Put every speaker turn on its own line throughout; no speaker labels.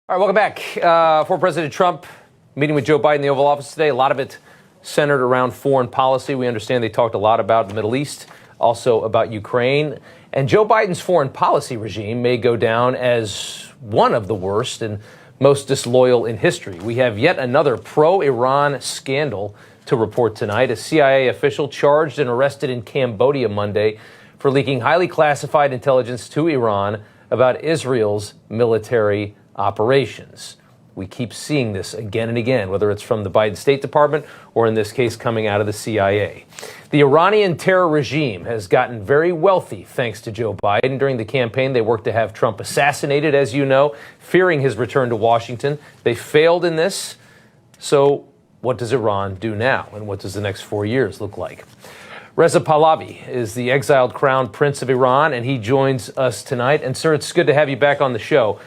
All right, welcome back. Former President Trump meeting with Joe Biden in the Oval Office today. A lot of it centered around foreign policy. We understand they talked a lot about the Middle East, also about Ukraine. And Joe Biden's foreign policy regime may go down as one of the worst and most disloyal in history. We have yet another pro-Iran scandal to report tonight. A CIA official charged and arrested in Cambodia Monday for leaking highly classified intelligence to Iran about Israel's military operations. We keep seeing this again and again, whether it's from the Biden State Department or in this case coming out of the CIA. The Iranian terror regime has gotten very wealthy thanks to Joe Biden. During the campaign, they worked to have Trump assassinated, as you know, fearing his return to Washington. They failed in this. So what does Iran do now? And what does the next 4 years look like? Reza Pahlavi is the exiled crown prince of Iran, and he joins us tonight. And, sir, it's good to have you back on the show.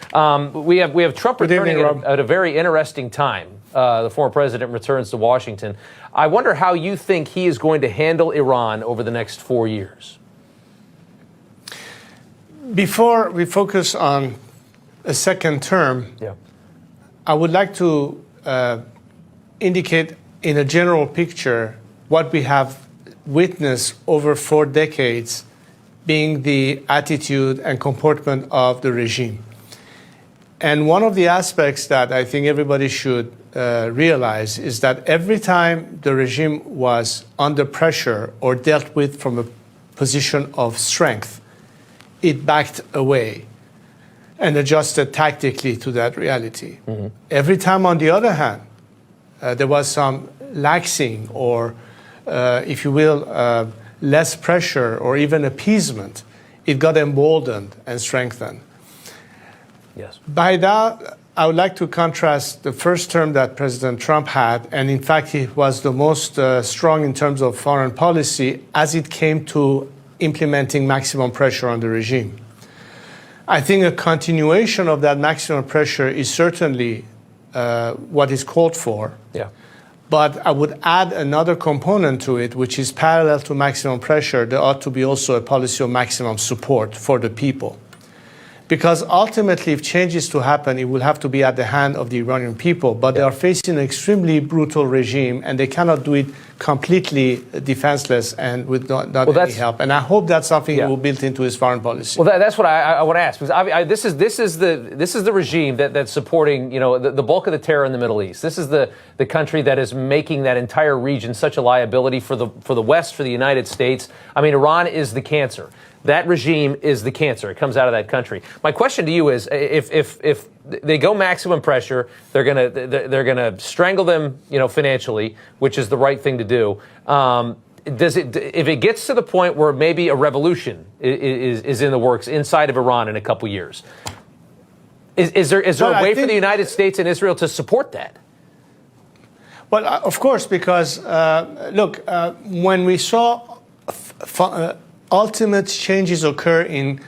We have Trump returning at a very interesting time. The former president returns to Washington. I wonder how you think he is going to handle Iran over the next 4 years.
Before we focus on a second term, I would like to indicate in a general picture what we have witnessed over 4 decades being the attitude and comportment of the regime. And one of the aspects that I think everybody should realize is that every time the regime was under pressure or dealt with from a position of strength, it backed away and adjusted tactically to that reality. Mm-hmm. Every time, on the other hand, there was some laxing or if you will, less pressure or even appeasement, it got emboldened and strengthened.
Yes.
By that, I would like to contrast the first term that President Trump had, and in fact, he was the most strong in terms of foreign policy as it came to implementing maximum pressure on the regime. I think a continuation of that maximum pressure is certainly what is called for.
Yeah.
But I would add another component to it, which is parallel to maximum pressure. There ought to be also a policy of maximum support for the people. Because ultimately, if change is to happen, it will have to be at the hand of the Iranian people. But they are facing an extremely brutal regime, and they cannot do it completely defenseless and with not any help. And I hope that's something he will build into his foreign policy.
Well, that's what I want to ask, because this is the regime that's supporting the bulk of the terror in the Middle East. This is the country that is making that entire region such a liability for the West, for the United States. I mean, Iran is the cancer. That regime is the cancer. It comes out of that country. My question to you is, if they go maximum pressure, they're gonna strangle them, financially, which is the right thing to do. If it gets to the point where maybe a revolution is in the works inside of Iran in a couple years, is there a way for the United States and Israel to support that?
Well, of course, because look, when we saw ultimate changes occur in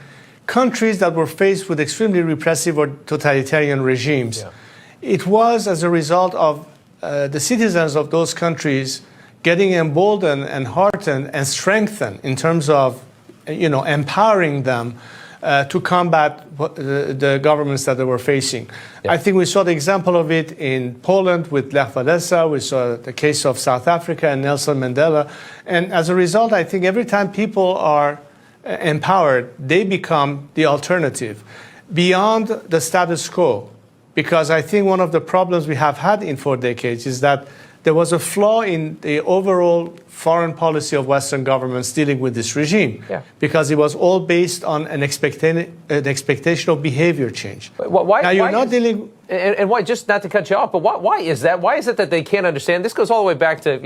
countries that were faced with extremely repressive or totalitarian regimes, it was as a result of the citizens of those countries getting emboldened and heartened and strengthened in terms of, empowering them to combat the governments that they were facing. I think we saw the example of it in Poland with Lech Walesa. We saw the case of South Africa and Nelson Mandela. And as a result, I think every time people are empowered, they become the alternative beyond the status quo. Because I think one of the problems we have had in 4 decades is that there was a flaw in the overall foreign policy of Western governments dealing with this regime, because it was all based on an expectation of behavior change.
And why, just not to cut you off, but why is that? Why is it that they can't understand? This goes all the way back to,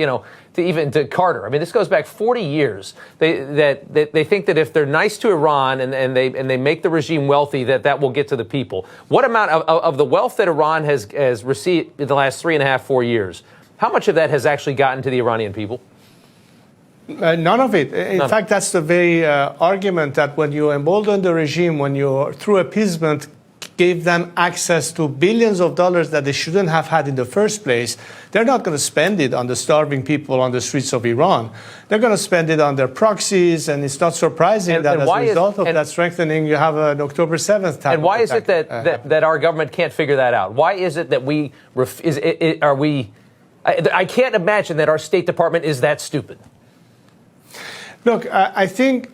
to Carter. I mean, this goes back 40 years. They think that if they're nice to Iran and they make the regime wealthy, that will get to the people. What amount of the wealth that Iran has received in the last 3.5, 4 years, how much of that has actually gotten to the Iranian people?
None of it. In fact, that's the very argument that when you embolden the regime, when you, through appeasement, gave them access to billions of dollars that they shouldn't have had in the first place, they're not going to spend it on the starving people on the streets of Iran. They're going to spend it on their proxies, and it's not surprising that as a result of that strengthening, you have an October 7th type.
And why is it that our government can't figure that out? Why is it that I can't imagine that our State Department is that stupid.
Look, I think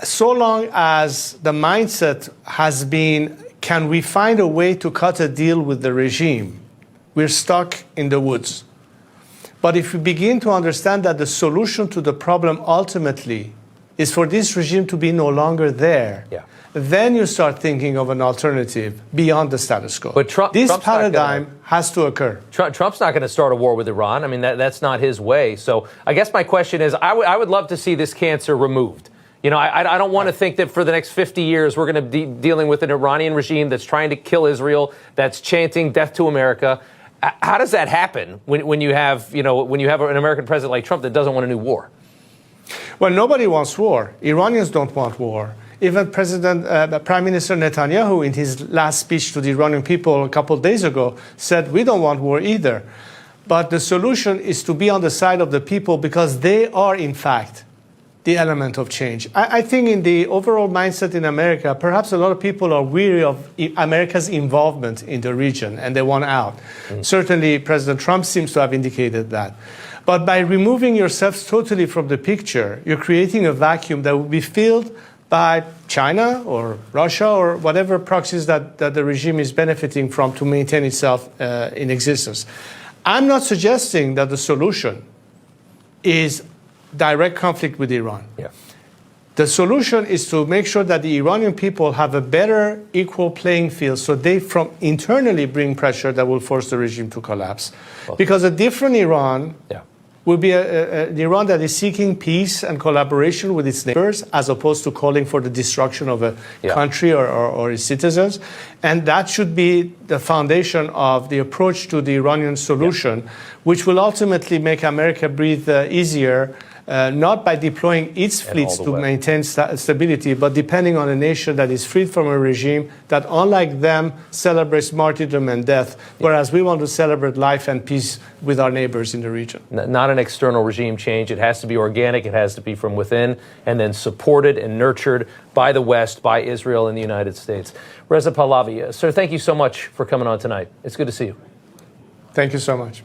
so long as the mindset has been, can we find a way to cut a deal with the regime, we're stuck in the woods. But if we begin to understand that the solution to the problem ultimately is for this regime to be no longer there, then you start thinking of an alternative beyond the status quo.
But
this paradigm has to occur.
Trump's not going to start a war with Iran. I mean, that's not his way. So I guess my question is, I would love to see this cancer removed. You know, I don't want to think that for the next 50 years we're going to be dealing with an Iranian regime that's trying to kill Israel, that's chanting death to America. How does that happen when you have an American president like Trump that doesn't want a new war?
Well, nobody wants war. Iranians don't want war. Even Prime Minister Netanyahu, in his last speech to the Iranian people a couple of days ago, said, we don't want war either. But the solution is to be on the side of the people because they are, in fact, the element of change. I think in the overall mindset in America, perhaps a lot of people are weary of America's involvement in the region and they want out. Certainly, President Trump seems to have indicated that. But by removing yourselves totally from the picture, you're creating a vacuum that will be filled by China or Russia or whatever proxies that the regime is benefiting from to maintain itself in existence. I'm not suggesting that the solution is direct conflict with Iran. The solution is to make sure that the Iranian people have a better equal playing field so they from internally bring pressure that will force the regime to collapse. Because a different Iran will be an Iran that is seeking peace and collaboration with its neighbors as opposed to calling for the destruction of a country or its citizens. And that should be the foundation of the approach to the Iranian solution, which will ultimately make America breathe easier, not by deploying its fleets to maintain stability, but depending on a nation that is freed from a regime that, unlike them, celebrates martyrdom and death, whereas we want to celebrate life and peace with our neighbors in the region.
Not an external regime change. It has to be organic. It has to be from within and then supported and nurtured by the West, by Israel and the United States. Reza Pahlavi, sir, thank you so much for coming on tonight. It's good to see you.
Thank you so much.